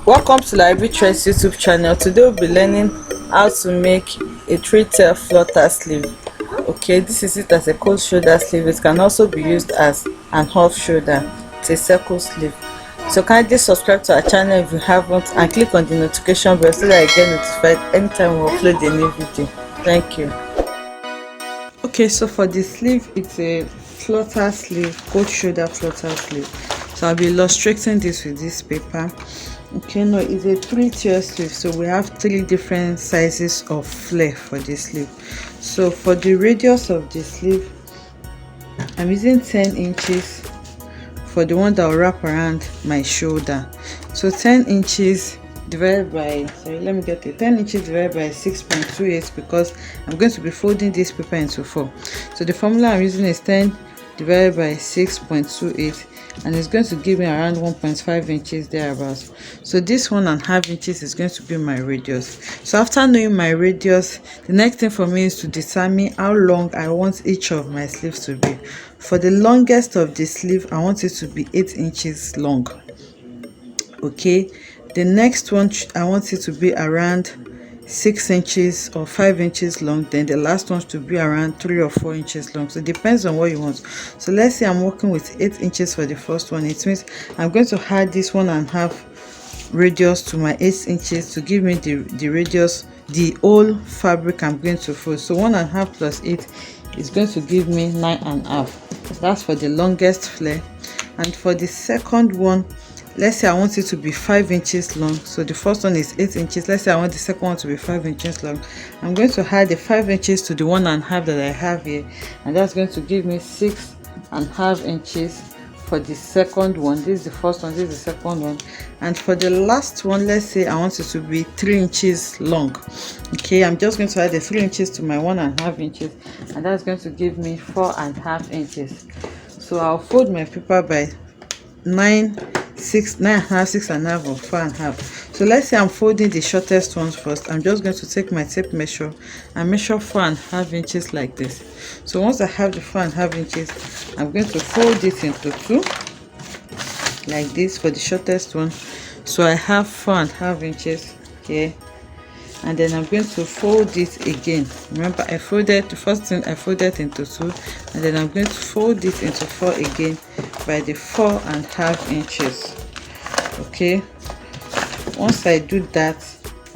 Welcome to Library Trends YouTube channel. Today we'll be learning how to make a three-tail flutter sleeve. Okay, this is it as a cold shoulder sleeve. It can also be used as an half shoulder. It's a circle sleeve. So kindly subscribe to our channel if you haven't and click on the notification bell so that you get notified anytime we upload a new video. Thank you. Okay, so for the sleeve, it's a flutter sleeve, cold shoulder flutter sleeve. So I'll be illustrating this with this paper. Okay, no, it's a three-tier sleeve, so we have three different sizes of flare for this sleeve. So for the radius of the sleeve, I'm using 10 inches for the one that will wrap around my shoulder. So 10 inches divided by, sorry, let me get it, 10 inches divided by 6.28, because I'm going to be folding this paper into 4. So the formula I'm using is 10 divided by 6.28, and it's going to give me around 1.5 inches thereabouts. So this 1.5 inches is going to be my radius. So after knowing my radius, the next thing for me is to determine how long I want each of my sleeves to be. For the longest of the sleeve, I want it to be 8 inches long. Okay, the next one, I want it to be around 6 inches or 5 inches long. Then the last one to be around 3 or 4 inches long. So it depends on what you want. So let's say I'm working with 8 inches for the first one. It means I'm going to add this 1.5 radius to my 8 inches to give me the radius, the whole fabric I'm going to fold. So 1.5 plus 8 is going to give me 9.5. That's for the longest flare. And for the second one, let's say I want it to be 5 inches long. So the first one is 8 inches. Let's say I want the second one to be 5 inches long. I'm going to add the 5 inches to the 1.5 that I have here, and that's going to give me 6.5 inches for the second one. This is the first one, this is the second one. And for the last one, let's say I want it to be 3 inches long. Okay, I'm just going to add the 3 inches to my 1.5 inches, and that's going to give me 4.5 inches. So I'll fold my paper by 9.5, 6.5, or 4.5. So let's say I'm folding the shortest ones first. I'm just going to take my tape measure and measure 4.5 inches like this. So once I have the 4.5 inches, I'm going to fold it into 2 like this for the shortest one. So I have 4.5 inches here, and then I'm going to fold it again. Remember, I folded the first thing, I folded into 2, and then I'm going to fold it into 4 again by the 4.5 inches. Okay, once I do that,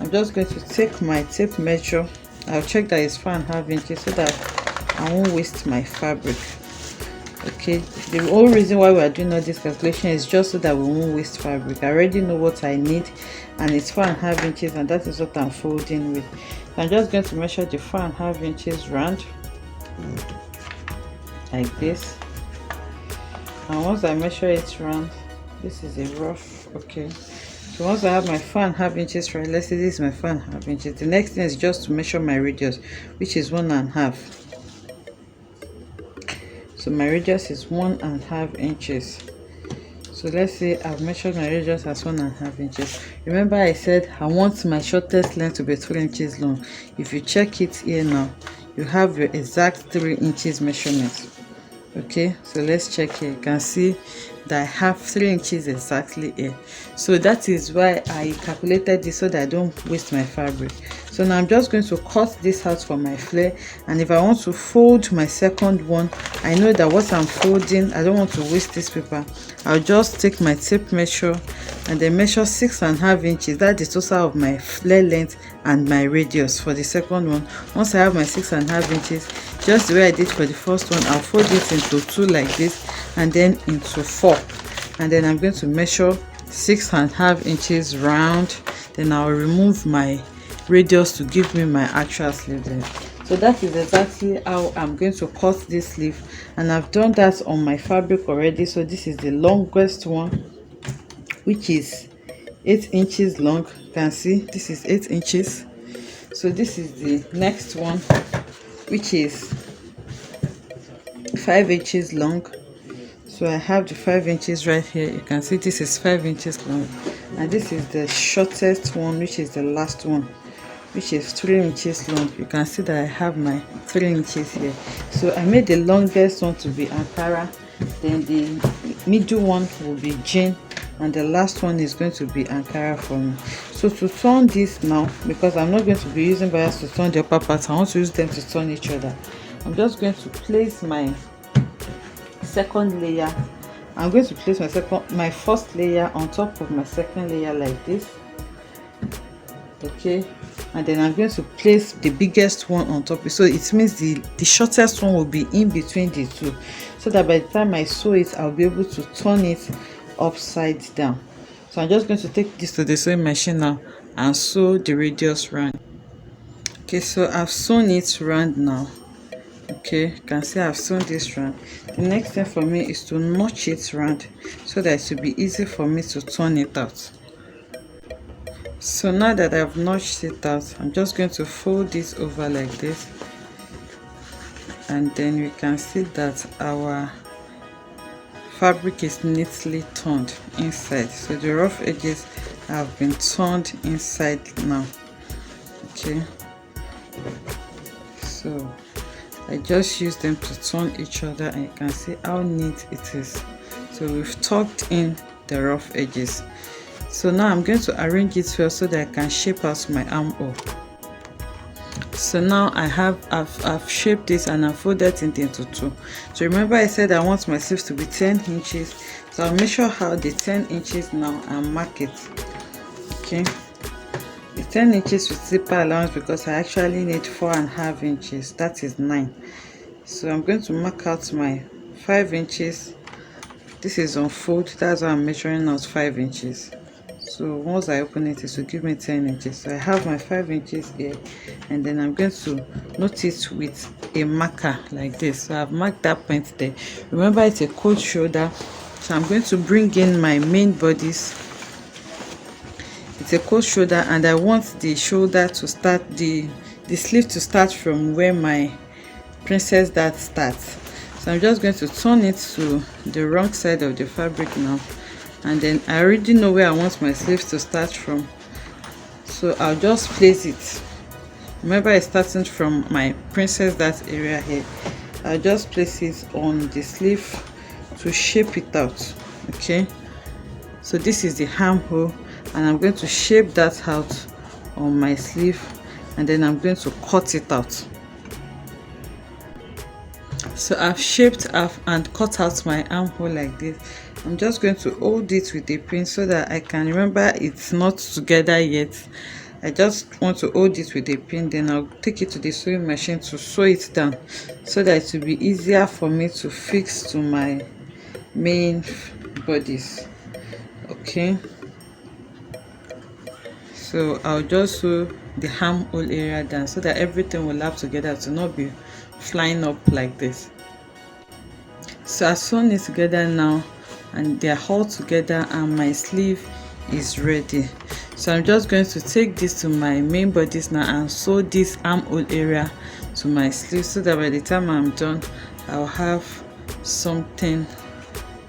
I'm just going to take my tape measure. I'll check that it's 4.5 inches so that I won't waste my fabric. Okay, the whole reason why we are doing all this calculation is just so that we won't waste fabric. I already know what I need, and it's 4.5 inches, and that is what I'm folding with. I'm just going to measure the 4.5 inches round like this. And once I measure it round, this is a rough, okay. So once I have my 4.5 inches right, let's say this is my 4.5 inches. The next thing is just to measure my radius, which is 1.5. So my radius is 1.5 inches. So let's say I've measured my radius as 1.5 inches. Remember, I said I want my shortest length to be 3 inches long. If you check it here now, you have your exact 3 inches measurement. Okay, so let's check here. You can see that I have 3 inches exactly here. So that is why I calculated this, so that I don't waste my fabric. So now I'm just going to cut this out for my flare, and if I want to fold my second one, I know that what I'm folding, I don't want to waste this paper. I'll just take my tape measure and then measure 6.5 inches. That's the total of my flare length and my radius for the second one. Once I have my 6.5 inches, just the way I did for the first one, I'll fold it into 2 like this, and then into 4, and then I'm going to measure 6.5 inches round. Then I'll remove my radius to give me my actual sleeve length. So that is exactly how I'm going to cut this sleeve, and I've done that on my fabric already. So this is the longest one, which is 8 inches long. You can see this is 8 inches. So this is the next one, which is 5 inches long. So I have the 5 inches right here. You can see this is 5 inches long, and this is the shortest one, which is the last one, which is 3 inches long. You can see that I have my 3 inches here. So I made the longest one to be Ankara, then the middle one will be jean, and the last one is going to be Ankara for me. So to turn this now, because I'm not going to be using bias to turn the upper part, I want to use them to turn each other. I'm just going to place my second layer. I'm going to place my first layer on top of my second layer like this. Okay, and then I'm going to place the biggest one on top, so it means the shortest one will be in between the two, so that by the time I sew it, I'll be able to turn it upside down. So I'm just going to take this to the sewing machine now and sew the radius round. Okay, so I've sewn it round now. Okay, you can see I've sewn this round. The next thing for me is to notch it round so that it will be easy for me to turn it out. So now that I've notched it out, I'm just going to fold this over like this, and then we can see that our fabric is neatly turned inside. So the rough edges have been turned inside now. Okay, so I just use them to turn each other, and you can see how neat it is. So we've tucked in the rough edges. So now I'm going to arrange it well so that I can shape out my armhole. So now I've shaped this and I've folded it into two. So remember I said I want my sleeves to be 10 inches. So I'll measure out the 10 inches now and mark it. Okay, the 10 inches with zipper allowance, because I actually need 4.5 inches. That is 9. So I'm going to mark out my 5 inches. This is on fold, that's why I'm measuring out 5 inches. So once I open it, it will give me 10 inches. So I have my 5 inches here, and then I'm going to note it with a marker like this. So I've marked that point there. Remember, it's a cold shoulder, so I'm going to bring in my main bodice. It's a cold shoulder, and I want the shoulder to start, the sleeve to start from where my princess dart starts. So I'm just going to turn it to the wrong side of the fabric now, and then I already know where I want my sleeves to start from, so I'll just place it. Remember, it's starting from my princess dart area here. I'll just place it on the sleeve to shape it out. Okay, so this is the armhole, and I'm going to shape that out on my sleeve, and then I'm going to cut it out. So I've shaped up and cut out my armhole like this. I'm just going to hold it with a pin so that I can remember it's not together yet. I just want to hold it with a pin, then I'll take it to the sewing machine to sew it down so that it will be easier for me to fix to my main bodice. Okay, so I'll just sew the armhole area down so that everything will lap together to not be flying up like this. So I've sewn it together now, and they're all together, and my sleeve is ready. So I'm just going to take this to my main bodice now and sew this armhole area to my sleeve, so that by the time I'm done, I'll have something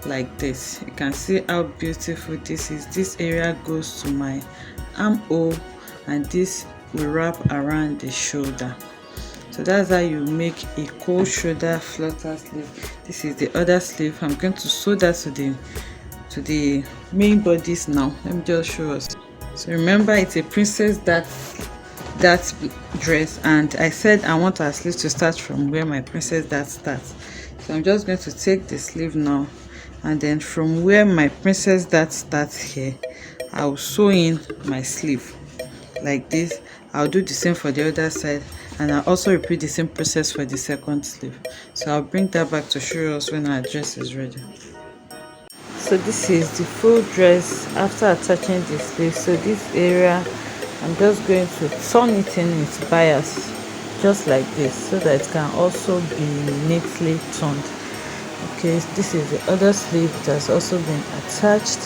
like this. You can see how beautiful this is. This area goes to my armhole, and this will wrap around the shoulder. So that's how you make a cold shoulder flutter sleeve. This is the other sleeve. I'm going to sew that to the main bodice now. Let me just show us. So remember, it's a princess dart dress, and I said I want our sleeve to start from where my princess dart starts. So I'm just going to take the sleeve now, and then from where my princess dart starts here, I'll sew in my sleeve like this. I'll do the same for the other side, and I'll also repeat the same process for the second sleeve. So I'll bring that back to show us when our dress is ready. So this is the full dress after attaching the sleeve. So this area, I'm just going to turn it in with bias just like this, so that it can also be neatly turned. Okay, this is the other sleeve that's also been attached.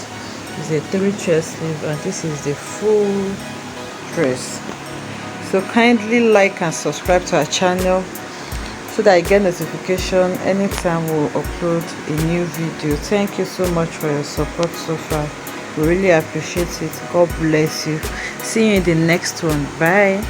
It's a 3-tier sleeve, and this is the full dress. So kindly like and subscribe to our channel so that I get notification anytime we'll upload a new video. Thank you so much for your support so far. We really appreciate it. God bless you. See you in the next one. Bye.